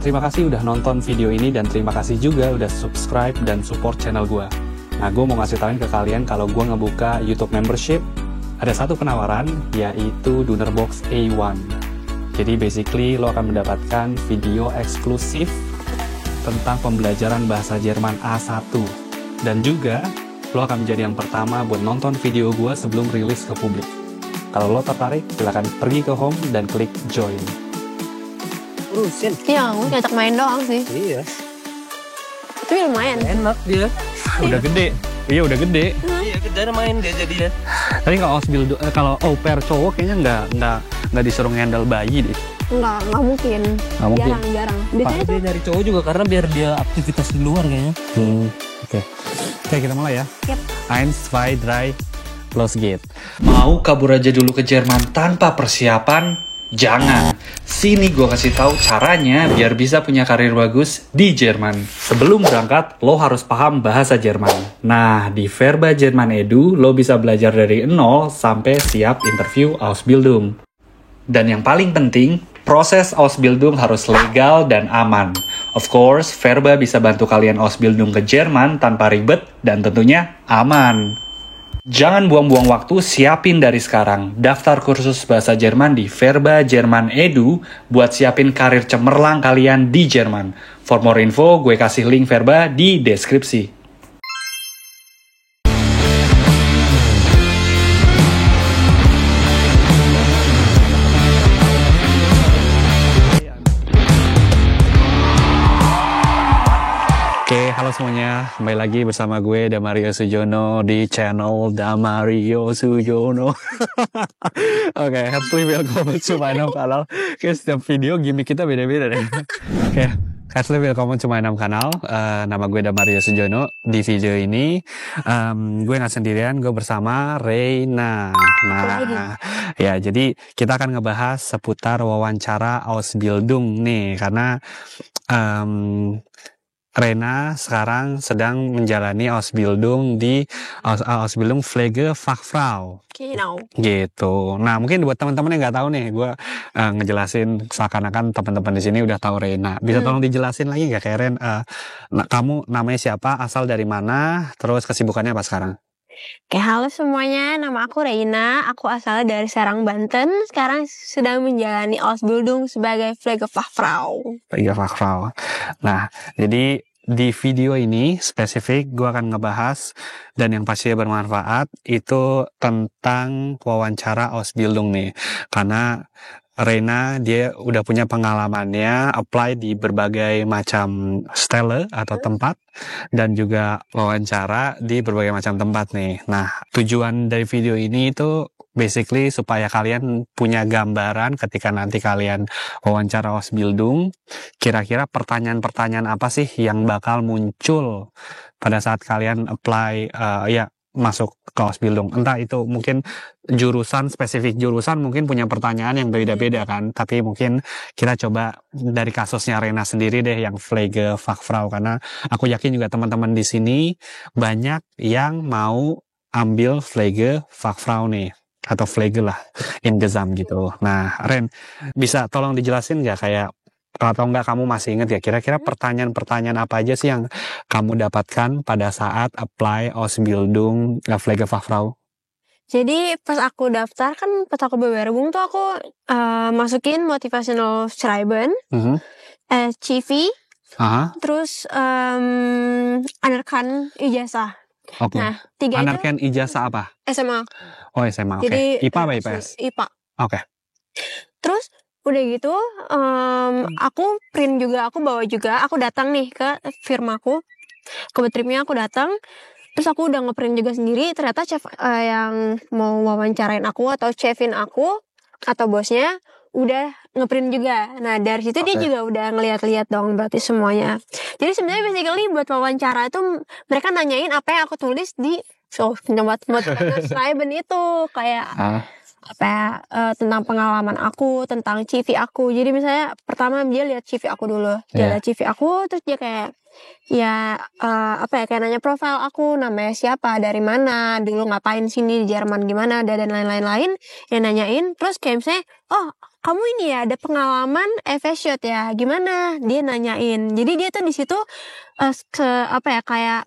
Terima kasih udah nonton video ini dan terima kasih juga udah subscribe dan support channel gue. Nah, gue mau ngasih tauin ke kalian kalau gue ngebuka YouTube membership, ada satu penawaran yaitu Dunnerbox A1. Jadi basically lo akan mendapatkan video eksklusif tentang pembelajaran bahasa Jerman A1. Dan juga lo akan menjadi yang pertama buat nonton video gue sebelum rilis ke publik. Kalau lo tertarik, silahkan pergi ke home dan klik join. Urusin. Iya, gue ngajak main doang sih. Iya. Tapi lumayan. Enak dia. Udah gede. Iya udah gede. Iya, gede main dia jadinya. Tapi kalau au pair cowok kayaknya nggak disuruh handle bayi deh. Nggak mungkin. Nggak mungkin. Jarang. Biasanya Dia tuh nyari cowok juga karena biar dia aktivitas di luar kayaknya. Oke, kita mulai ya. Yep. 1, 2, 3, los geht. Mau kabur aja dulu ke Jerman tanpa persiapan? Jangan. Sini gue kasih tahu caranya biar bisa punya karir bagus di Jerman. Sebelum berangkat, lo harus paham bahasa Jerman. Nah, di Verba Jerman Edu, lo bisa belajar dari 0 sampai siap interview Ausbildung. Dan yang paling penting, proses Ausbildung harus legal dan aman. Of course, Verba bisa bantu kalian Ausbildung ke Jerman tanpa ribet dan tentunya aman. Jangan buang-buang waktu, siapin dari sekarang. Daftar kursus bahasa Jerman di Verba Jerman Edu buat siapin karir cemerlang kalian di Jerman. For more info, gue kasih link Verba di deskripsi. Oke, halo semuanya. Kembali lagi bersama gue, Damario Sujono, di channel Damario Sujono. Oke, herzlich willkommen zu meinem Kanal. Oke, setiap video gimmick kita beda-beda deh. Oke, herzlich willkommen zu meinem Kanal. Nama gue Damario Sujono. Di video ini, gue nggak sendirian, gue bersama Reina. Nah, ya, jadi kita akan ngebahas seputar wawancara Ausbildung nih, karena Rena sekarang sedang menjalani Ausbildung di Ausbildung Pflegefachfrau. Gitu. Nah, mungkin buat teman-teman yang nggak tahu nih, gue ngejelasin seakan-akan teman-teman di sini udah tahu Rena. Bisa tolong dijelasin lagi nggak, kayak Ren? Kamu namanya siapa? Asal dari mana? Terus kesibukannya apa sekarang? Oke, halo semuanya. Nama aku Reina. Aku asal dari Serang, Banten. Sekarang sedang menjalani Ausbildung sebagai Pflegefachfrau. Pflegefachfrau. Nah, jadi di video ini spesifik gue akan ngebahas dan yang pasti bermanfaat itu tentang wawancara Ausbildung nih. Karena Reina dia udah punya pengalamannya apply di berbagai macam stelle atau tempat dan juga wawancara di berbagai macam tempat nih. Nah, tujuan dari video ini itu basically supaya kalian punya gambaran ketika nanti kalian wawancara Ausbildung, kira-kira pertanyaan-pertanyaan apa sih yang bakal muncul pada saat kalian apply masuk ke Ausbildung. Entah itu mungkin spesifik jurusan mungkin punya pertanyaan yang beda-beda kan. Tapi mungkin kita coba dari kasusnya Rena sendiri deh yang Pflegefachfrau. Karena aku yakin juga teman-teman di sini banyak yang mau ambil Pflegefachfrau nih. Atau Pflege lah, Ingesam gitu. Nah, Ren, bisa tolong dijelasin nggak kayak atau enggak kamu masih ingat ya kira-kira pertanyaan-pertanyaan apa aja sih yang kamu dapatkan pada saat apply Ausbildung Pflegefachfrau? Jadi pas aku daftar kan, pas aku bewerbung tuh aku masukin motivational schreiben, CV, terus anerkan ijazah. Oke. Nah, 3 anerkan ijazah apa? SMA. Oh, SMA. Oke. Jadi IPA apa IPS? IPA. Oke. Terus udah gitu, aku print juga, aku bawa juga, aku datang nih ke firmaku, ke Betripnya aku datang, terus aku udah ngeprint juga sendiri. Ternyata chef yang mau wawancarain aku atau chefin aku atau bosnya udah ngeprint juga. Nah, dari situ dia juga udah ngeliat-liat dong berarti semuanya. Jadi sebenarnya basically buat wawancara itu mereka nanyain apa yang aku tulis di motivational schreiben itu, kayak tentang pengalaman aku, tentang CV aku. Jadi misalnya pertama dia lihat CV aku dulu. Dia lihat CV aku, terus dia kayak kayak nanya profil aku, namanya siapa, dari mana, dulu ngapain sini di Jerman gimana, dan lain-lain. Dia nanyain, terus kayak misalnya, oh kamu ini ya ada pengalaman FS shot ya, gimana? Dia nanyain. Jadi dia tuh di situ kayak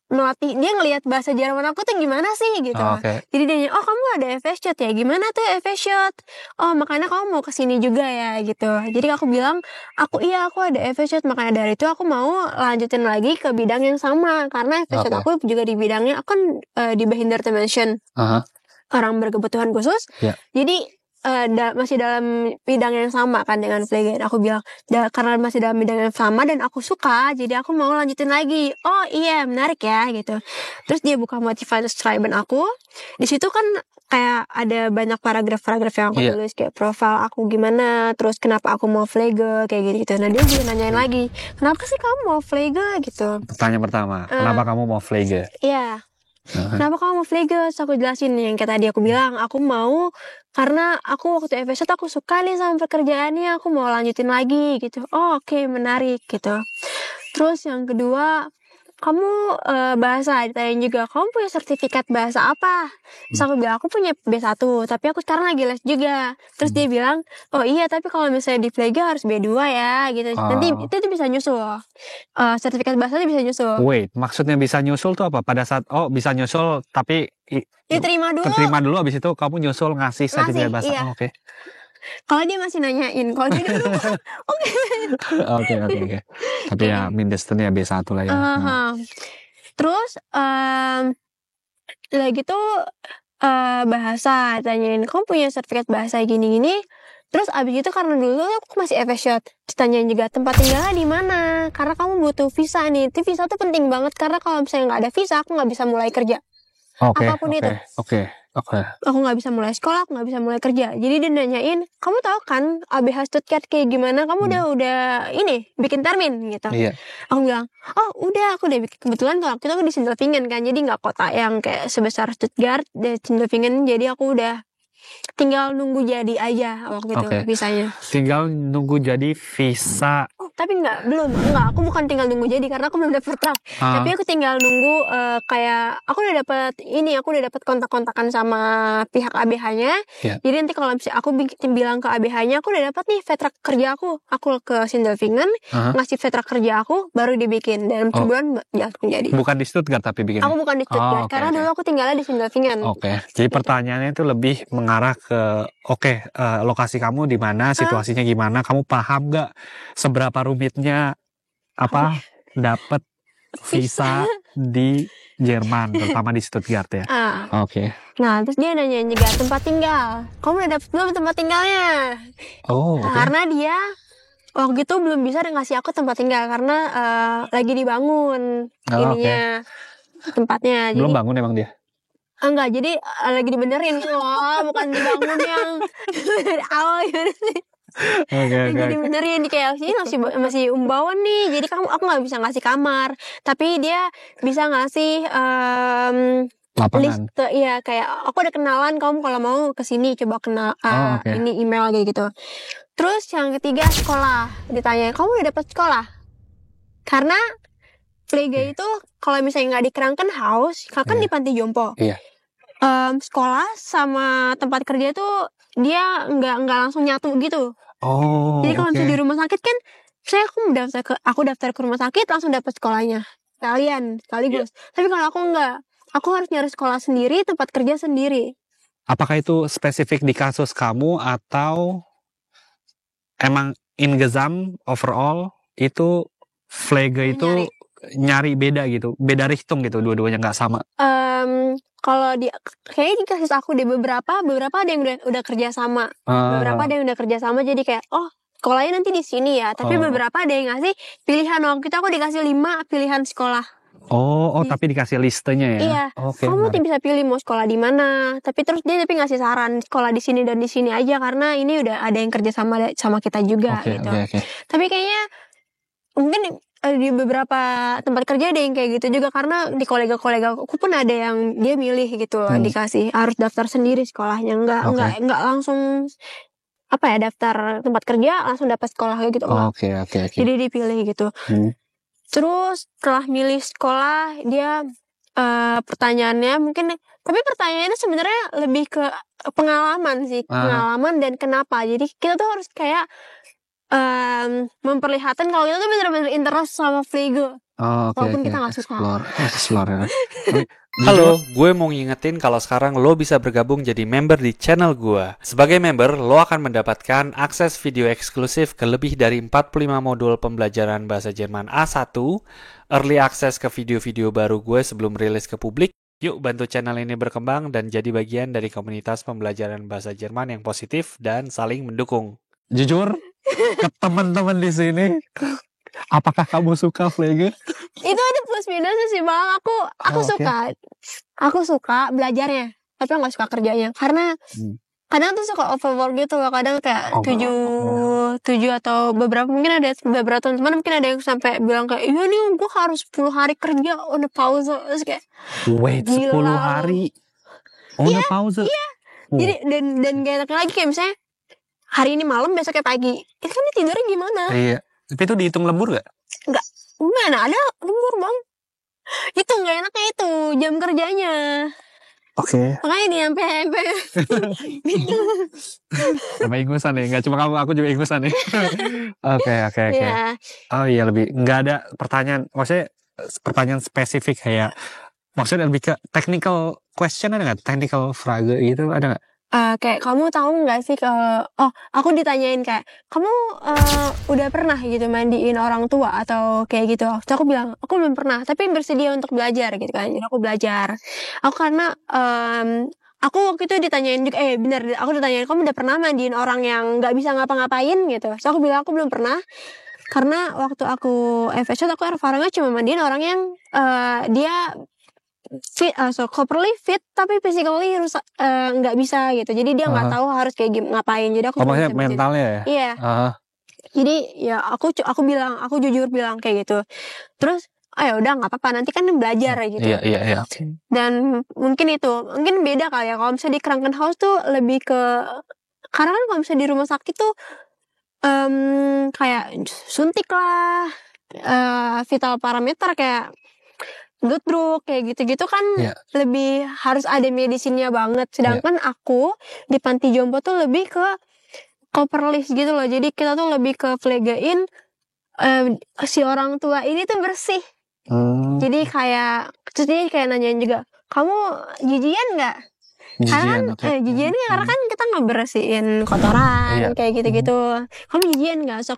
melatih, dia ngelihat bahasa Jerman aku tuh gimana sih gitu. Oke. Jadi dia nanya, oh kamu ada FS shot ya, gimana tuh FS shot? Oh makanya kamu mau kesini juga ya gitu. Jadi aku bilang, aku ada FS shot, makanya dari itu aku mau lanjutin lagi ke bidang yang sama, karena FS shot Oke. aku juga di bidangnya, aku kan di Behindertenmenschen, Aha. orang berkebutuhan khusus. Ya. Jadi masih dalam bidang yang sama kan dengan Pflege. Aku bilang karena masih dalam bidang yang sama dan aku suka, jadi aku mau lanjutin lagi. Oh iya menarik ya gitu. Terus dia buka Motivationsschreiben aku. Di situ kan kayak ada banyak paragraf-paragraf yang aku tulis, kayak profil aku gimana, terus kenapa aku mau Pflege kayak gitu. Nah dia juga nanyain lagi, kenapa sih kamu mau Pflege gitu. Pertanyaan pertama, kenapa kamu mau Pflege? Iya. Kenapa kamu mau Pflege? Terus aku jelasin yang kayak tadi aku bilang, aku mau karena aku waktu FS aku suka nih sama pekerjaannya, aku mau lanjutin lagi gitu. Oh oke, menarik gitu. Terus yang kedua, kamu bahasa, ditanyain juga, kamu punya sertifikat bahasa apa? Terus aku bilang, aku punya B1, tapi aku sekarang lagi les juga. Terus dia bilang, oh iya tapi kalau misalnya di Pflege harus B2 ya gitu. Nanti itu bisa nyusul. Sertifikat bahasanya bisa nyusul. Wait, maksudnya bisa nyusul tuh apa? Pada saat, bisa nyusul tapi Diterima dulu. terima dulu, abis itu kamu nyusul ngasih sertifikat bahasa. Iya. Oh, oke. Kalau dia masih nanyain, kalau dia dulu oke. Oke. Tapi ya mindestannya B1 lah ya. Terus lagi tuh bahasa, tanyain kamu punya sertifikat bahasa gini-gini. Terus abis itu karena dulu aku masih FS shot, ditanyain juga tempat tinggalnya di mana, karena kamu butuh visa nih. Itu visa tuh penting banget, karena kalau misalnya nggak ada visa aku nggak bisa mulai kerja. Apapun itu. Oke. Aku nggak bisa mulai sekolah, aku nggak bisa mulai kerja. Jadi dia nanyain, kamu tahu kan ABH Stuttgart kayak gimana? Kamu udah ini bikin termin gitu. Iya. Aku bilang, oh udah, aku udah bikin. Kebetulan kalau aku di Sindelfingen kan, jadi nggak kota yang kayak sebesar Stuttgart, di Sindelfingen. Jadi aku udah tinggal nunggu jadi aja waktu itu visanya. Tinggal nunggu jadi visa. Tapi belum, aku bukan tinggal nunggu jadi karena aku belum dapet vertrag. Tapi aku tinggal nunggu kayak aku udah dapat kontak-kontakan sama pihak ABH-nya. Yeah. Jadi nanti kalau misalnya aku bilang ke ABH-nya aku udah dapat nih vertrag kerja aku ke Sindelfingen, ngasih vertrag kerja aku, baru dibikin dalam sebulan langsung jadi. Bukan di Stuttgart tapi bikin. Aku bukan di Stuttgart karena dulu aku tinggalnya di Sindelfingen. Jadi pertanyaannya itu lebih mengarah ke lokasi kamu di mana, situasinya gimana, kamu paham nggak seberapa rumitnya dapat visa di Jerman, terutama di Stuttgart ya. Nah terus dia nanyain juga tempat tinggal, kamu udah dapet belum tempat tinggalnya? Karena dia waktu itu belum bisa ngasih aku tempat tinggal karena lagi dibangun tempatnya. Belum bangun emang dia? Enggak, jadi lagi dibenerin loh, bukan dibangun yang dari awal gitu sih. Lagi dibenerin kayak sini masih umbauan nih, jadi aku nggak bisa ngasih kamar, tapi dia bisa ngasih lapangan. List, ya kayak aku ada kenalan, kamu kalau mau kesini coba kenal ini email kayak gitu. Terus yang ketiga sekolah, ditanya kamu udah dapat sekolah? Karena Pflege itu kalau misalnya nggak di Krankenhaus, kan di panti jompo. Sekolah sama tempat kerja tuh dia nggak langsung nyatu gitu. Jadi kalau misalnya di rumah sakit kan, aku daftar ke rumah sakit langsung dapat sekolahnya sekaligus. Tapi kalau aku nggak, aku harus nyari sekolah sendiri, tempat kerja sendiri. Apakah itu spesifik di kasus kamu atau emang insgesamt overall itu Pflege itu nyari beda gitu, beda Richtung gitu, dua-duanya nggak sama? Kalau kayaknya di kasus aku deh beberapa ada yang udah kerja sama, beberapa ada yang udah kerja sama, jadi kayak sekolahnya nanti di sini ya. Tapi beberapa ada yang ngasih pilihan, waktu itu aku dikasih 5 pilihan sekolah. Tapi dikasih listenya ya? Iya. Kamu bisa pilih mau sekolah di mana. Tapi terus dia ngasih saran sekolah di sini dan di sini aja karena ini udah ada yang kerja sama kita juga gitu. Tapi kayaknya mungkin di beberapa tempat kerja ada yang kayak gitu juga, karena di kolega-kolega aku pun ada yang dia milih gitu loh, dikasih harus daftar sendiri sekolahnya, enggak langsung daftar tempat kerja langsung dapat sekolah kayak gitu. Jadi dipilih gitu. Terus setelah milih sekolah dia pertanyaannya mungkin, tapi pertanyaannya sebenarnya lebih ke pengalaman sih, pengalaman dan kenapa. Jadi kita tuh harus kayak memperlihatkan kalau kita tuh benar-benar interest sama Flege. Walaupun kita nggak suka. Explore ya. Halo, gue mau ngingetin kalau sekarang lo bisa bergabung jadi member di channel gue. Sebagai member, lo akan mendapatkan akses video eksklusif ke lebih dari 45 modul pembelajaran bahasa Jerman A1, early access ke video-video baru gue sebelum rilis ke publik. Yuk bantu channel ini berkembang dan jadi bagian dari komunitas pembelajaran bahasa Jerman yang positif dan saling mendukung. Jujur ke teman-teman di sini, apakah kamu suka Flege? Itu ada plus minusnya sih bang. Aku suka, aku suka belajarnya, tapi nggak suka kerjanya karena kadang tuh suka overwork gitu loh. Kadang kayak tujuh atau beberapa, mungkin ada beberapa teman-teman mungkin ada yang sampai bilang kayak, iya nih gue harus 10 hari kerja on a pause. Terus kayak wait, 10 hari on a pause? Iya. Jadi dan gak enaknya lagi kayak misalnya hari ini malam besoknya pagi, itu kan tidurnya gimana? Iya. Tapi itu dihitung lembur gak? Enggak ada lembur bang. Itu gak enaknya itu jam kerjanya. Oke. Makanya nih sampai Sama ingusan nih, nggak cuma kamu, aku juga ingusan nih. Oke. Iya. Oh iya, lebih nggak ada pertanyaan, maksudnya pertanyaan spesifik kayak, maksudnya lebih ke technical question ada nggak? Technical frage gitu ada nggak? Kayak kamu tahu nggak sih kalau aku ditanyain kayak kamu udah pernah gitu mandiin orang tua atau kayak gitu. Terus aku bilang aku belum pernah, tapi bersedia untuk belajar gitu kan. Jadi aku belajar. Aku karena aku waktu itu ditanyain juga, bener, aku ditanyain kamu udah pernah mandiin orang yang nggak bisa ngapa-ngapain gitu. So aku bilang aku belum pernah karena waktu aku FSC aku erfarennya cuma mandiin orang yang dia fit, properly fit tapi physically rusak, nggak bisa gitu. Jadi dia nggak tahu harus kayak ngapain. Jadi aku maksudnya mentalnya ya? Iya. Jadi ya aku bilang, aku jujur bilang kayak gitu. Terus udah nggak apa-apa, nanti kan belajar gitu. Iya. Dan mungkin beda kali ya kalau misalnya di Krankenhaus tuh lebih ke, karena kan kalau misalnya di rumah sakit tuh kayak suntik lah, vital parameter kayak blood kayak gitu-gitu kan lebih harus ada medisinnya banget. Sedangkan aku di panti jompo tuh lebih ke coverless gitu loh. Jadi kita tuh lebih ke flegein si orang tua ini tuh bersih. Jadi kayak terus dia kayak nanyain juga, kamu jijian nggak? Karena kan jijiannya karena kan kita ngebersihin kotoran kayak gitu-gitu. Kamu jijian nggak? So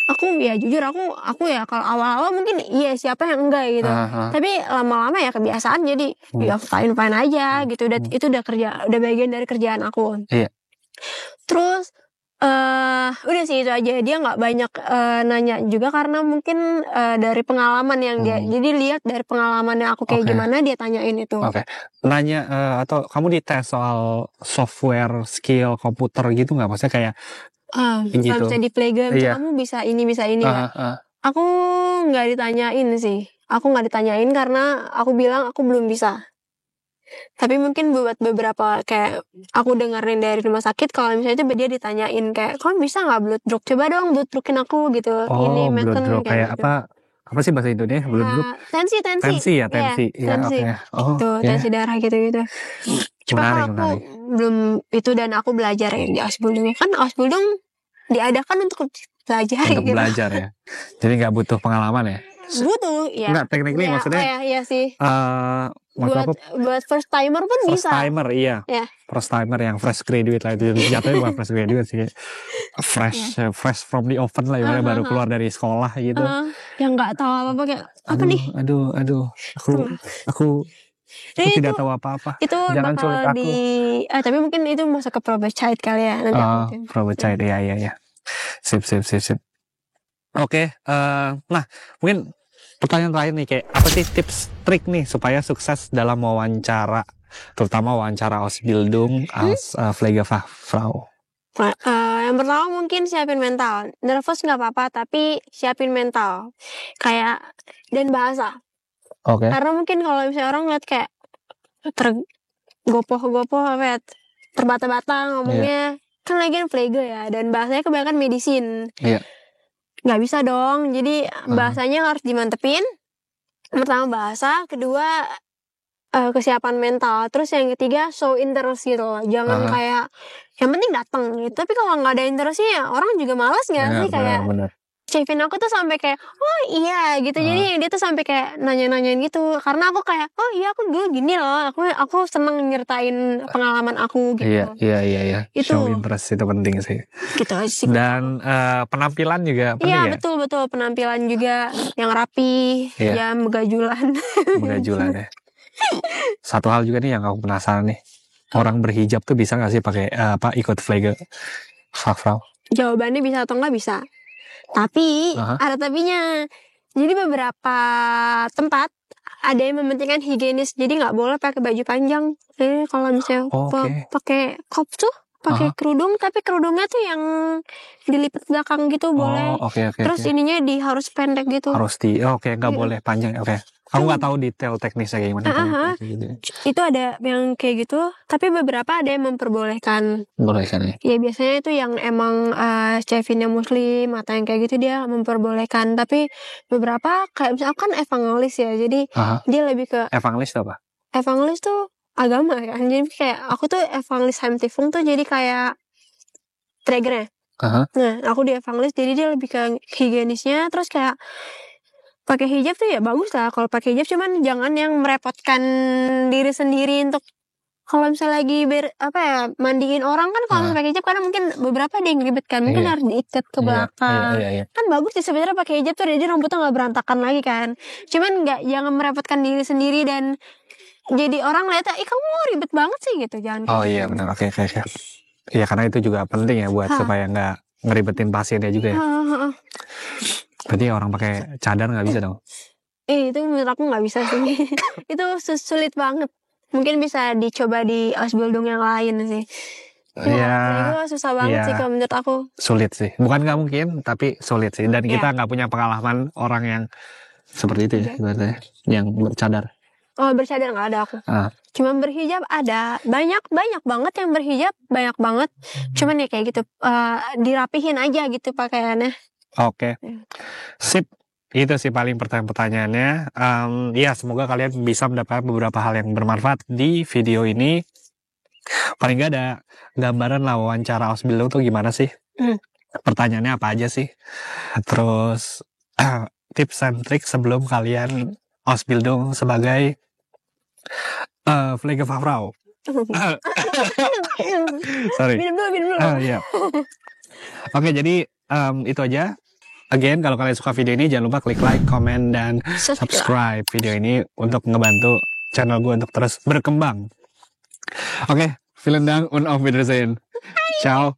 aku ya jujur aku ya kalau awal-awal mungkin iya, siapa yang enggak gitu. Tapi lama-lama ya kebiasaan, jadi ya fine aja gitu. Itu udah bagian dari kerjaan aku. Iya. Terus udah sih itu aja. Dia nggak banyak nanya juga karena mungkin dari pengalaman yang dia, jadi lihat dari pengalamannya aku kayak gimana dia tanyain itu. Nanya atau kamu dites soal software skill komputer gitu nggak? Maksudnya kayak gitu. Bisa di Flege, kamu bisa ini Aku nggak ditanyain sih. Aku nggak ditanyain karena aku bilang aku belum bisa. Tapi mungkin buat beberapa kayak aku dengerin dari rumah sakit, kalau misalnya itu dia ditanyain kayak kamu bisa nggak blood drug, coba dong blood drugin aku gitu. Ini blood drug kayak gitu. apa sih bahasa Indonesia blood drug? Tensi tensi. Tensi darah gitu. Cuma aku belum itu, dan aku belajar di Ausbildung. Kan Ausbildung diadakan untuk belajar gitu. Belajar ya. Jadi nggak butuh pengalaman ya? Butuh ya. Nggak, technically maksudnya. Iya sih. Buat first timer pun bisa. First timer iya. First timer yang fresh graduate lah, itu jatuhnya bukan fresh graduate sih. Fresh from the oven lah, ya baru keluar dari sekolah gitu. Yang nggak tahu apa kayak apa nih? Aduh. Aku tidak tahu apa-apa. Itu jangan culik aku. Tapi mungkin itu masuk ke probation kali ya nanti. Probation ya. Sip. Oke, nah mungkin pertanyaan terakhir nih, kayak apa sih tips trik nih supaya sukses dalam wawancara, terutama wawancara Ausbildung als Pflegefachfrau? Yang pertama mungkin siapin mental. Nervous nggak apa-apa, tapi siapin mental. Kayak dan bahasa. Karena mungkin kalau misalnya orang lihat kayak tergopoh-gopoh apa ya, terbata-bata ngomongnya, kan lagi Flege ya, dan bahasanya kebanyakan medisin. Nggak bisa dong, jadi bahasanya harus dimantepin. Pertama bahasa, kedua kesiapan mental. Terus yang ketiga show interest gitu loh. Jangan kayak yang penting datang gitu. Tapi kalau nggak ada interestnya ya orang juga malas nggak sih kayak. Bener. Chefin aku tuh sampai kayak oh iya gitu. Jadi dia tuh sampai kayak nanya-nanyain gitu. Karena aku kayak oh iya aku dulu gini loh. Aku seneng nyertain pengalaman aku gitu. Iya. Itu. Show interest itu penting sih. Gitu aja sih. Dan penampilan juga penting Iya ya. betul penampilan juga yang rapi, ya begajulan. Begajulan ya. Satu hal juga nih yang aku penasaran nih. Orang berhijab tuh bisa nggak sih pakai ikut flag Fafrau? Jawabannya bisa atau nggak bisa. Tapi ada tapinya. Jadi beberapa tempat ada yang mementingkan higienis. Jadi nggak boleh pakai baju panjang. Kalau misalnya pakai kop tuh pakai kerudung, tapi kerudungnya tuh yang dilipat belakang gitu boleh. Terus ininya harus pendek gitu. Harus nggak boleh panjang. Aku nggak tahu detail teknisnya kayak gimana. Itu ada yang kayak gitu, tapi beberapa ada yang memperbolehkan. Bolehkan ya? Ya biasanya itu yang emang chefinnya muslim atau yang kayak gitu dia memperbolehkan. Tapi beberapa kayak misalnya aku kan evangelis ya, jadi dia lebih ke. Evangelis itu apa? Evangelis tuh agama kan, jadi kayak aku tuh evangelis Haim Tifung tuh jadi kayak triggernya. Nah aku di evangelis jadi dia lebih ke higienisnya, terus kayak pakai hijab tuh ya bagus lah kalau pakai hijab, cuman jangan yang merepotkan diri sendiri untuk kalau misalnya lagi mandiin orang kan kalau pakai hijab karena mungkin beberapa ada yang ribet kan, mungkin harus diikat ke belakang. Kan bagus sih sebenarnya pakai hijab tuh jadi rambutnya nggak berantakan lagi kan, cuman jangan merepotkan diri sendiri dan jadi orang lihat kamu ribet banget sih gitu, jangan. Iya benar. Oke. Iya karena itu juga penting ya buat supaya nggak ngeribetin pasiennya juga ya. Berarti orang pakai cadar nggak bisa dong? Itu menurut aku nggak bisa sih. Itu sulit banget. Mungkin bisa dicoba di Ausbildung yang lain sih. Itu susah banget sih kalau menurut aku. Sulit sih. Bukan nggak mungkin, tapi sulit sih. Dan kita nggak punya pengalaman orang yang seperti itu ya, berarti yang bercadar. Oh bercadar nggak ada aku. Cuma berhijab ada. Banyak banget yang berhijab, banyak banget. Cuman ya kayak gitu, dirapihin aja gitu pakaiannya. Oke. Sip. Itu sih paling pertanyaannya. Ya semoga kalian bisa mendapatkan beberapa hal yang bermanfaat di video ini. Paling nggak ada gambaran lah wawancara Ausbildung tuh gimana sih? Pertanyaannya apa aja sih? Terus tips and trik sebelum kalian Ausbildung sebagai Pflegefachfrau. Sorry. Minum dulu. Iya. Oke, jadi itu aja. Again, kalau kalian suka video ini jangan lupa klik like, comment, dan subscribe video ini untuk ngebantu channel gue untuk terus berkembang. Oke, vielen Dank und auf Wiedersehen. Ciao.